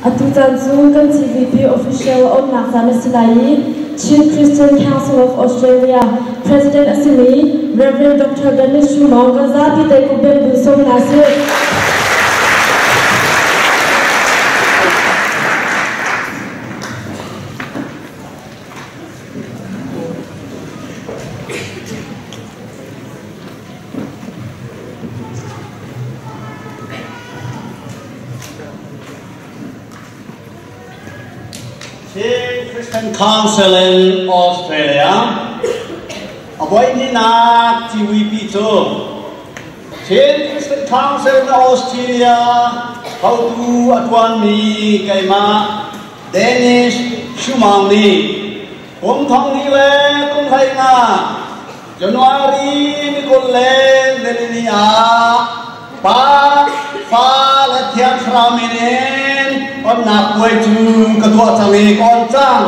Atutanzu CVP official on Nakhana Silai, Chief Christian Council of Australia, President Asimi, Reverend Dr. Dennis Shumaw, Gazapi Tekubel Busong Nasir. Christian Council in Australia, appointed na TVP too. Christian Council in Australia, how to Atwani Kaima, Danish Shumani, Thong Hile, Haina, January Nicole, Lelinia, Pa, Fa, Latian Framinin. On nạp quay chú cơ thuận sang đi con trang.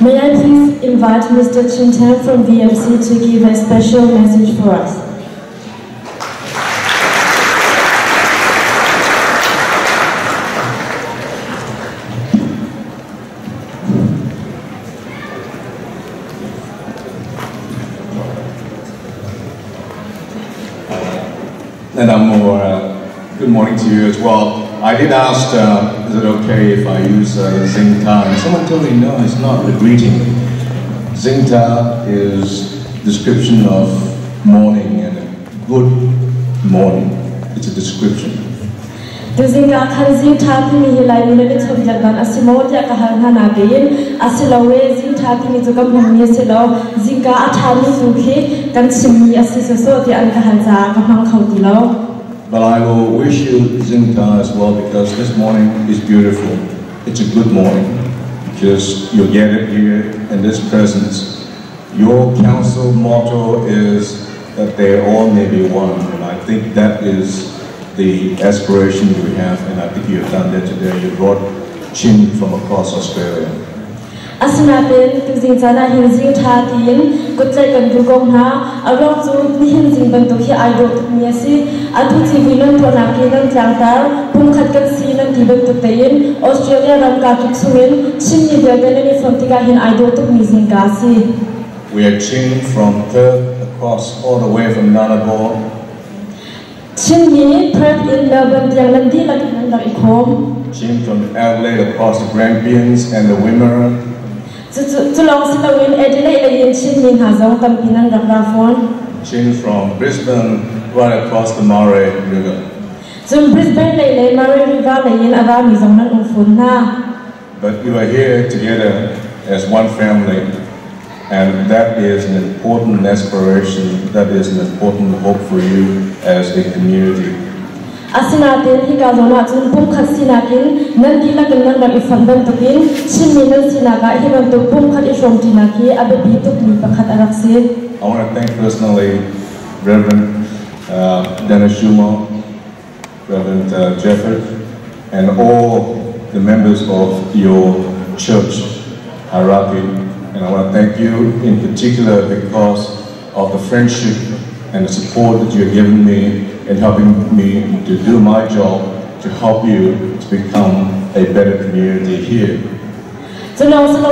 May I please invite Mr. Chin Tam from VMC to give a special message for us. Good morning to you as well. I did ask, is it okay if I use Zingta? And someone told me, no, it's not a greeting. Zingta is description of morning and a good morning. It's a description. Zinga khanzing thapi mi hilai mi le chom jarban asimot ya kahar hana bein asilawe zing thapi mi jogam humni asilo zinga athami sukhi kan simmi asiso ti an kahanza kamang khawtilo. But I will wish you Zingta as well because this morning is beautiful. It's a good morning because you're gathered here in this presence. Your council motto is that they all may be one, and I think that is the aspiration we have, and I think you have done that today. You brought Chin from across Australia. Asinapen tuzing sana hinzing thatin kutlai kan dugong ha arong zu hinzing bantu hi aido tukmiasi atu tv nan thona ke nan jangtar pum khat kan si nan tibek tutein Australia ram ka kiksungin Chin ni bergani from tiga hin aido tukmizing kasi. We are Chin from Perth across all the way from Nanabor. Chin ni Perth in Melbourne yang nanti lagi nan ikhom. Chin from Adelaide across the Grampians and the Wimmera. Chin from Brisbane right across the Murray River. But we are here together as one family, and that is an important aspiration, that is an important hope for you as a community. Asinatin hikazona chun pum khat sinakin nan dila kan nan ifan ban tukin chimni nan sinaga hiban tu pum khat ishom tinaki abe bituk ni pakhat araksi. I want to thank personally Reverend Dennis Shumaw, Reverend Jefford, and all the members of your church hierarchy, and I want to thank you in particular because of the friendship and the support that you have given me in helping me to do my job to help you to become a better community here. Reverend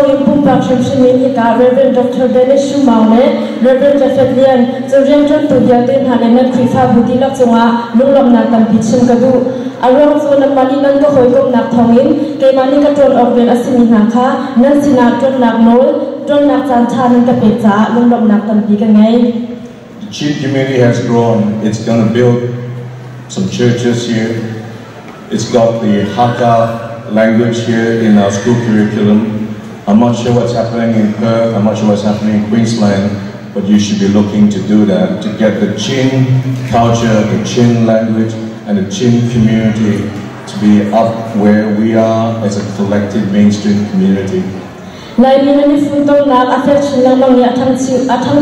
Dr. Dennis Shumaw, Reverend Jefford Lian, so Reverend Tudiatin Haneman Krifa Budilak Zonga, Lulom Natam Pitchim Kadu, Around Zona Malinan to Hoykom Naktongin, Kemanikatron of Ben Asiminaka, Nansina John Nagnol, John Naktantan and Kapeta, Lulom Natam Pikanay. The Chin community has grown. It's going to build some churches here. It's got the Hakka language here in our school curriculum. I'm not sure what's happening in Perth, I'm not sure what's happening in Queensland, but you should be looking to do that, to get the Chin culture, the Chin language, and the Chin community to be up where we are as a collective mainstream community. Lai minani funtong nak afek chin lang bang ni atang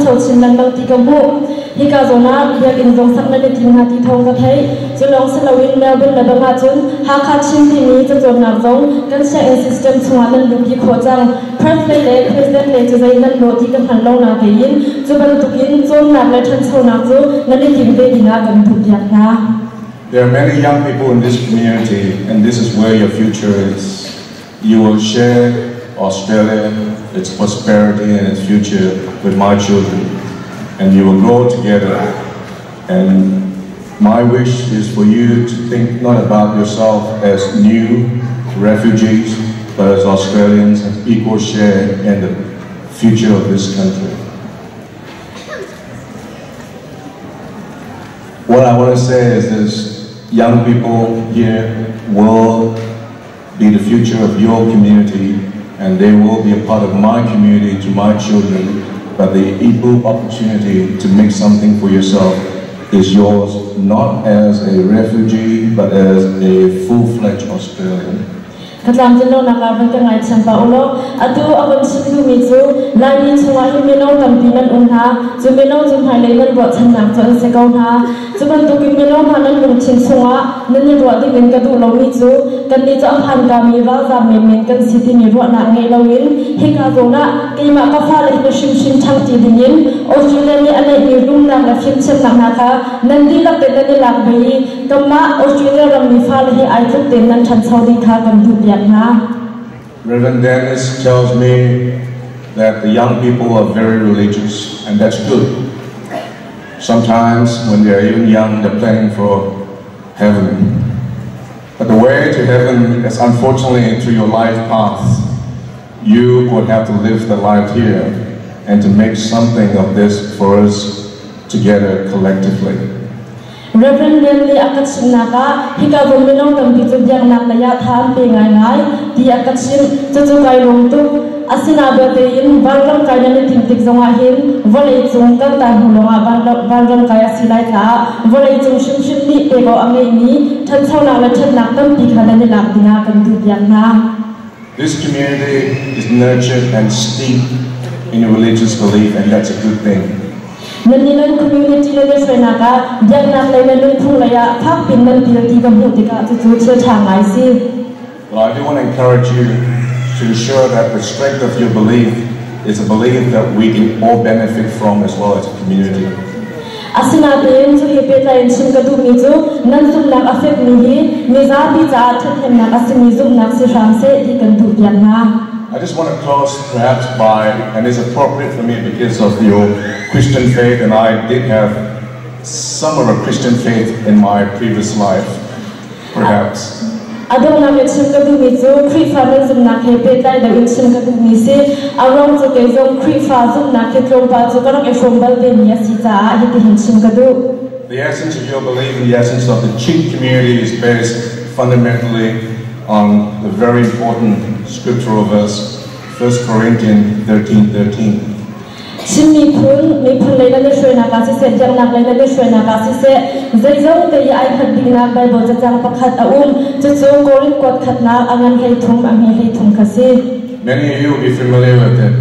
chau chin lang bang tikamu Hikazona biak in zong sak na ni ting hati thong ka thai chulong salawin Melbourne na banga chun ha kha chin ti ni chon na zong kan sha system chunga nan lu ki kho chang Perth le president le chu zai nan lo ti kan han lo na te yin chu ban tu kin chon na le than chho na chu na ni tim te dinga kan thu yak na. There are many young people in this community, and this is where your future is. You will share Australia, its prosperity and its future with my children, and you will grow together. And my wish is for you to think not about yourself as new refugees, but as Australians and equal share in the future of this country. What I want to say is this: young people here will be the future of your community, and they will be a part of my community to my children, but the equal opportunity to make something for yourself is yours, not as a refugee, but as a full-fledged Australian. Katlam jino nakaban ka ngai champa ulo atu aban sindu mizu lani chunga hi meno tampinan unha chu meno chung hai leinan ro chanang chon se kauna chuban tu ki meno hanan lung chin chunga nani ro di men ka du lo mi chu kan ni cha phan ka mi ra za men kan siti ni ro na ngai lawin hi ka zona ki ma ka fa le ni shim shim thang ti dingin Australia ni ane ni rum na la phim chen na ka nan di la te ni lak bai kama Australia ram ni fa le hi ai thuk ten nan than chau di kha kan du Reverend Dennis tells me that the young people are very religious, and that's good. Sometimes when they're even young, they're planning for heaven. But the way to heaven is unfortunately through your life path. You would have to live the life here and to make something of this for us together collectively. Reverend Bentley akat sinaka hika gomino tam bitu yang nak laya tham pe ngai ngai ti akat sin chu kai long tu asina be te in balram kai na tim tik zonga hin volei chung kan ta hulonga balram kai asilai tha volei chung shim shim ni pe go amei ni than chauna la that nak tam pi khana ni lak dina kan tu yang na. This community is nurtured and steeped in religious belief, and that's a good thing. Nanilan community le swenaka yang nak le nan phung la ya thak pin nan tir ti kam hu tika chu che thang ai si. Well, I do want to encourage you to ensure that the strength of your belief is a belief that we can all benefit from as well as a community. Asina ten chu he pe lai chin ka du mi chu nan sum nak affect ni hi mi za bi cha that hem nak asimi zum nak se ram se ti kan du yan na. I just want to close perhaps by, and it's appropriate for me because of your Christian faith, and I did have some of a Christian faith in my previous life, perhaps. Adong na chin ka du mi chu khri fa na zum nak he pe lai da in chin ka du mi se arong chu ke zong khri fa zum nak he tro pa chu ka rong e from bal de ni si cha hi ti hin chin ka du. The essence of your belief, the essence of the Chink community is based fundamentally on the very important scriptural verse, 1 Corinthians 13:13. Sin mi phun le na shwe na ka se jang nak le na shwe na ka se zai zong te ai khat ding na Bible cha jang pakhat a chu chu Korin kot khat na angan hei thum ang hei thum kha se. Many of you will be familiar with it.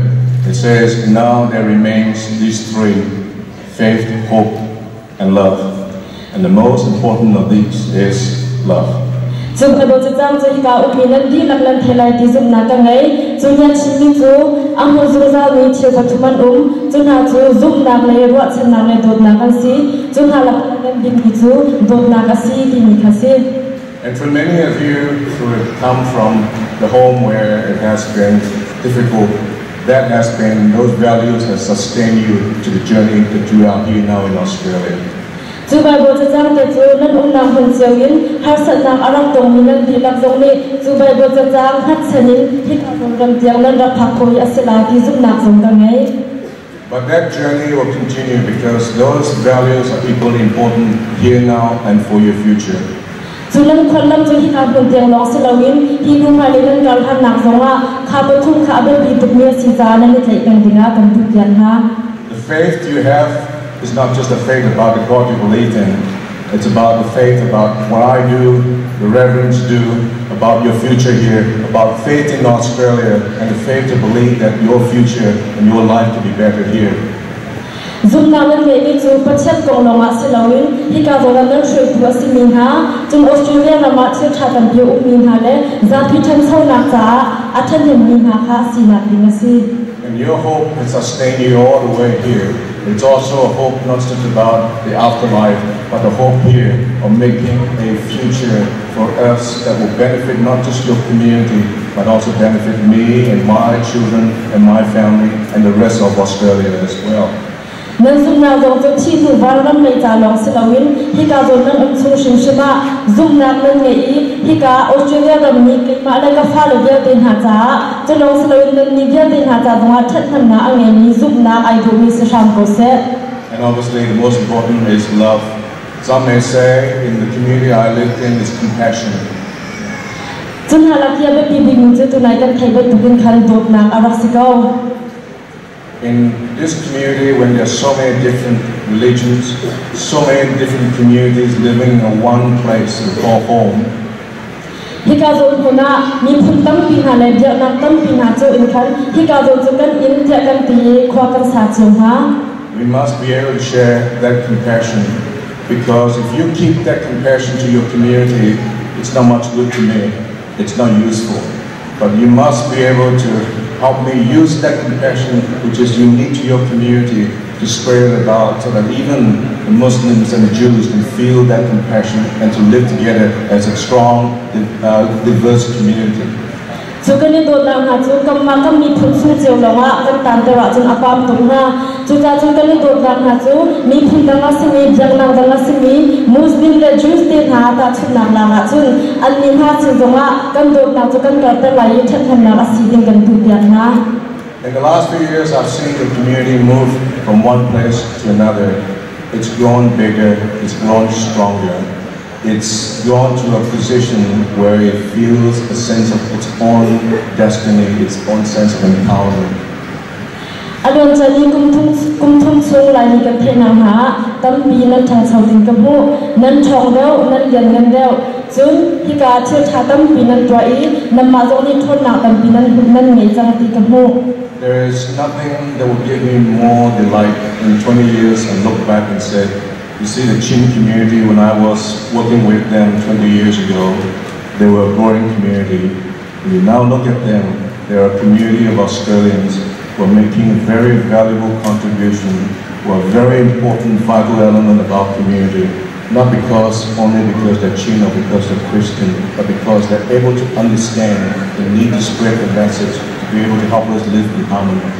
It says, now there remains these three: faith, hope, and love. And the most important of these is love. Chung Bible cha jang chu ka upinan di laklan thelai ti zum na ka ngai chu yan chimi chu amu zu za ni che pathuman chu na chu zum na le ro chan na le dot na ka si chu na laklan din ki chu dot na ka si ki ni kha si. And for many of you who have come from the home where it has been difficult, that has been, those values have sustained you to the journey that you are here now in Australia. Chu Bible cha jang te chu nan nam hun chewin har sat nam arang tong min nan di lak zong ni chu Bible cha jang hat chanin hi ka zong ram tiang nan ra phak khoi asela ti zum nak zong ka ngai. But that journey will continue because those values are equally important here now and for your future. Chu lan khon lam chu hi ka hun tiang long se lawin hi nu ma le nan kal han nak zong a kha pa thum kha be bi tuk me si cha nan ni tlai kan dinga kan du yan ha. The faith you have is not just a faith about the God you believe in. It's about the faith about what I do, the reverends do, about your future here, about faith in Australia, and the faith to believe that your future and your life to be better here. zoom na nan me ni chu pachet kong longa silawin hika zo nan shui tu asimin ha chung Australia rama thil tha kan pi umin ha le za phi than sau na cha athan hem ni ha kha sina pinasi. And your hope has sustained you all the way here. It's also a hope not just about the afterlife, but the hope here of making a future for us that will benefit not just your community, but also benefit me and my children and my family and the rest of Australia as well. Nan zoom na zo to chi tu van ram mai cha long silawin hika zo nan um chung shin shima zoom na nan nge I hika Australia ram ni ke ma la ka fa lo ya tin ha cha chu long silawin nan ni ya tin ha cha zonga that tham na ange ni zoom na ai do mi se sham ko se. And obviously the most important is love. Some may say in the community I live in is compassion. Chun hala kia be pi bi mu chu tu nai kan thai ba tu bin khan dot na arasikau. In this community, when there are so many different religions, so many different communities living in one place we call home, hika zo kuna mi phun tam pi ha le dia na tam pi na chu in khan hika zo chu kan in dia kan ti khwa kan sa chu ha. we must be able to share that compassion, because if you keep that compassion to your community, it's not much good to me, it's not useful. But you must be able to help me use that compassion which is unique to your community to spread it about so that even the Muslims and the Jews can feel that compassion and to live together as a strong, diverse community. Chu kan ni do na ha chu kam ma kam mi phun su cheu longa kan tan te wa chun apam tum na chu cha chu kan ni do na ha chu mi phun da nga simi jang na da nga simi Muslim le Jews te na ta chun na la nga chun an ni ha chu zonga kan do na chu kan ka ta lai that tham na asi ding kan tu pian na. In the last few years, I've seen the community move from one place to another. It's grown bigger, it's grown stronger. It's gone to a position where it feels a sense of its own destiny, its own sense of empowerment. Alon chani kum thum chung lai ni kan thena ha tam pi nan thang chau ding ka bu nan thong deu nan yan ngan deu chun hika thil tha tam pi nan twa I nam ma zo ni thon na tam pi nan nge chang ti ka bu. There is nothing that will give me more delight in 20 years and look back and say, you see the Chin community, when I was working with them 20 years ago, they were a growing community. When you now look at them, they're a community of Australians who are making a very valuable contribution, who are a very important, vital element of our community, not only because they're Chin or because they're Christian, but because they're able to understand the need to spread the message, to be able to help us live in harmony.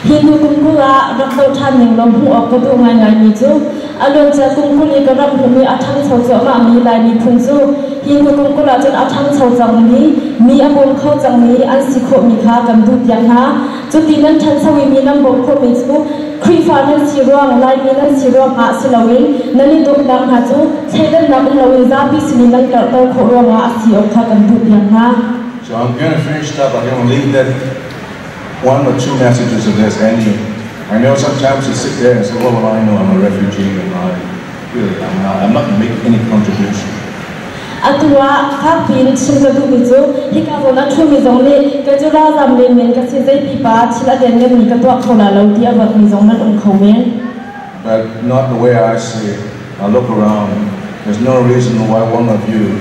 Hindu kumkula rakau than ning lom hu ok tu ngai ngai ni chu alon cha kumkuli ka ram hu mi athang chho cho ma mi lai ni phun chu Hindu kumkula chen athang chho chang mi abon khau chang mi an si kho mi kha kan du yang ha chu ti nan than sawi mi nam bom kho mi chu khri fa nan si rong lai mi nan si rong ha silawin nani dok dang ha chu thaidan na um lawin za pi sini nan ka to kho ro ma si ok kha kan du yang ha. So I'm going to finish up. I'm going to leave that one or two messages if there's any. I know sometimes you sit there and say, well, I know I'm a refugee and I'm not going to make any contribution. Atua happy sim ka du mi chu hika zo na thu mi zong le ka chu ra zam le men ka si zai pi pa chila den nge mi ka to khola lo ti awat mi zong na um khau men. But not the way I see it. I look around. There's no reason why one of you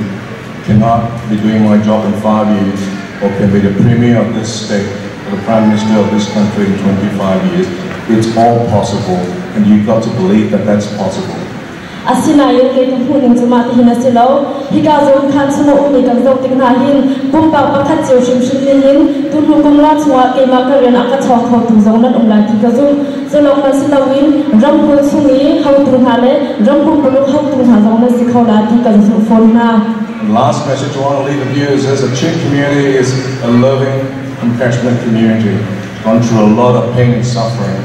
cannot be doing my job in 5 years or can be the premier of this state or the prime minister of this country in 25 years. It's all possible, and you've got to believe that that's possible. Asina yo ke ka huning chuma ti hina silo hika zon khan chuma umi ka zo tik na hin pumpa pakhat cheu shim shim le hin tun hu kum la chwa ke ma ka ren aka chok kho tu zong nan umla ti ka zo zolong na silawin ram hu chungi hau tu ha le ram hu pulu hau tu ha zong na si khau la ti ka zo phone na. The last message I want to leave with you is this: the Chin community is a loving, compassionate community, gone through a lot of pain and suffering,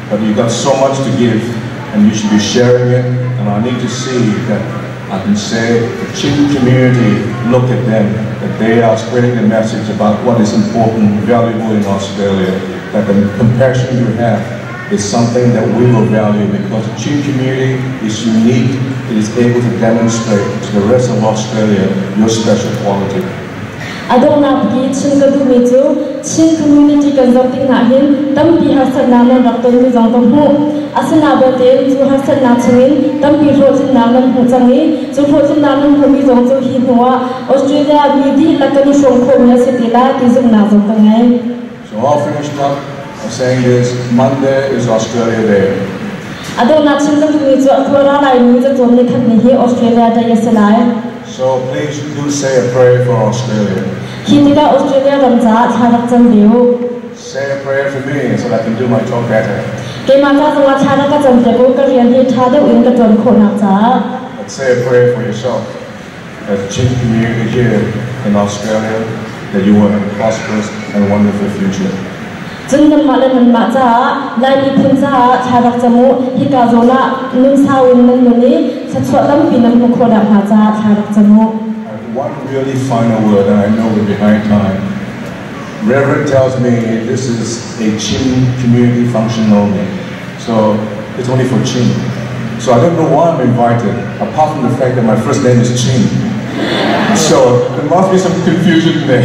but you've got so much to give, and you should be sharing it. And I need to see that I can say the Chin community, look at them, that they are spreading the message about what is important, valuable in Australia, that the compassion you have is something that we will value, because the Chin community is unique. It is able to demonstrate to the rest of Australia your special quality. Adong napki chin kadu mitu chin community consulting na hin tampi hasan naman rakton mi jong tomhu asana bate chu hasan na chungin tampi rojin naman hu changi chu rojin naman hu mi jong chu hi huwa Australia midi lakani shongkho mi sitila tizum na jong kangai. So I'll finish up by saying this: Monday is Australia Day. Adong na chin kadu mitu athora lai mi chu tomni khat ni hi Australia Day yaselai. So please do say a prayer for Australia. Hitika Australia ramza tharak chambiu. Say a prayer for me so that I can do my job better. Ke mata sanga thara ka chambiu ka rian hi thada win ka ton kho nak cha. But say a prayer for yourself, as a Chin community here in Australia, that you will have a prosperous and wonderful future. Jundam malan ma cha lai ni phun cha tharak chamu hika zona nun sawin nan nuni sathwa lam pinam ko khoda ma cha tharak chamu. One really final word, and I know we're behind time. Reverend tells me this is a Chin community function only, so it's only for Chin. So I don't know why I'm invited, apart from the fact that my first name is Chin. So there must be some confusion there.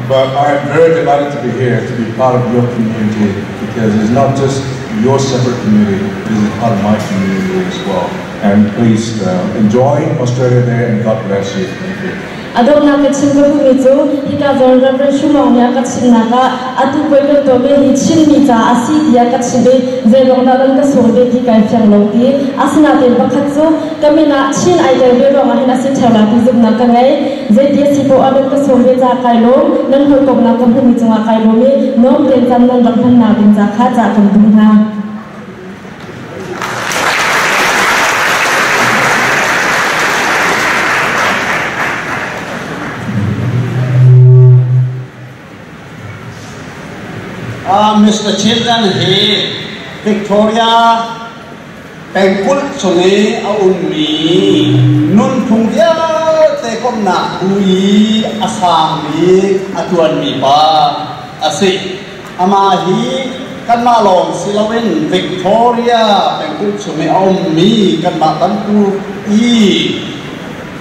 But I'm very delighted to be here, to be part of your community, because it's not just your separate community, this is part of my community as well. And please enjoy Australia Day, and God bless you. Thank you. Adong na kachin ko mitu hika zon Reverend Shumong ya kachin na ka atu koi ko tobe hi chin mi cha asi dia kachin be zelong na lang ka sorbe ki kai fyang lo ti asna te bakhat so kami na chin ai ter be ro ma hina si thawla ti zum na ka ngai ze dia si po adong ka sorbe cha kai lo nan ho tok na ka hu mi chunga kai lo mi nom ten chan nan ram phan na bin cha kha cha kam dum ha. Mr. Children here, Victoria, Pengkul Sungai Aunmi, Nun Pungya, Tekom na Ui, Asami, Atuan Mipa, Asik, Amahi, Kanmalong, Silawin, Victoria, Pengkul Sungai Aunmi, Kanmatanku,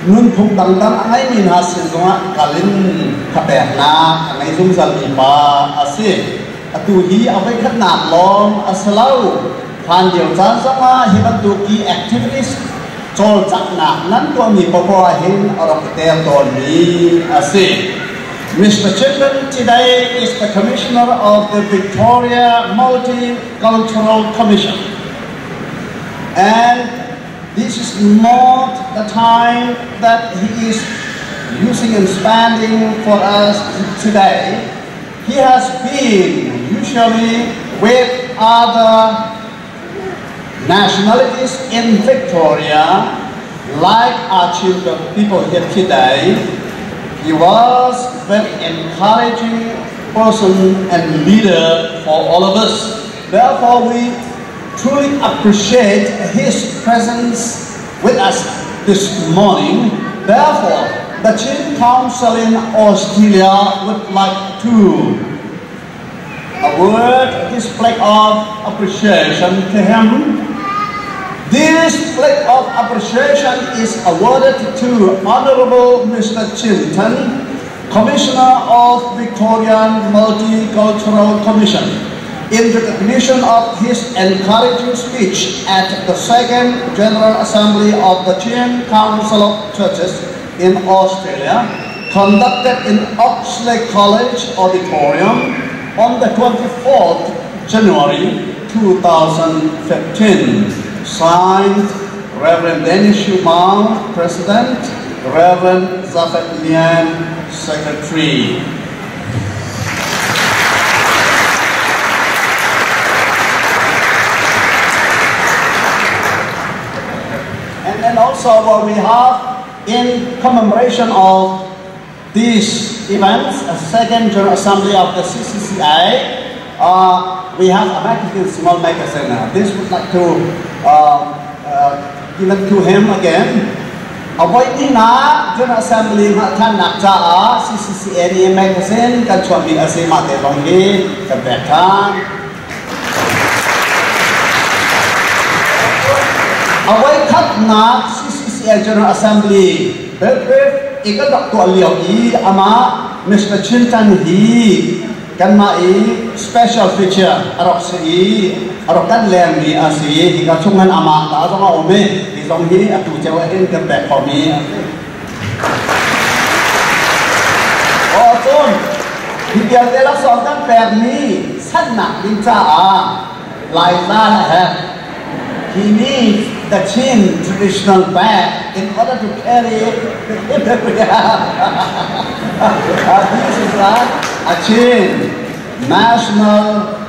Nun Pung Dangdang, Angai Min Hasil Dunga, Kalin, Kapehna, Angai Zumzal Mipa, Asik. Atu hi awai khat nak long asalau phan diau chan sama hibat tu ki activities chol chak nak nan to mi popo hin arok tel ton mi ase. Mr. Children today is the Commissioner of the Victoria Multicultural Commission, and this is not the time that he is using and spending for us today. He has been usually with other nationalities in Victoria, like our children, people here today. He was a very encouraging person and leader for all of us. Therefore, we truly appreciate his presence with us this morning. Therefore, the Chin Council in Australia would like to award this plaque of appreciation to him. This plaque of appreciation is awarded to Honorable Mr. Chinton, Commissioner of Victorian Multicultural Commission, in recognition of his encouraging speech at the Second General Assembly of the Chin Council of Churches in Australia, conducted in Oxley College Auditorium on the 24th January 2015. Signed, Reverend Dennis Shumang, President, Reverend Zafet Lian, Secretary. And then also what we have in commemoration of these events, a Second General Assembly of the CCCA, we have a magazine, small magazine. This would like to give it to him again. Avoid na General Assembly Tan Nakja CCCA magazine kan suami asima te longi kebetan. Avoid kat na CCCA General Assembly. Ikat waktu aliau i ama Mr. Chintan he kan mai special feature arok si arok kan lem ni asi hingga chungan ama ta zonga ome hi zong hi atu jawa in kan back for me ton dia tela song kan per ni san nak din cha a lai la ha he needs the chin traditional bag in order to carry it. This is a chin national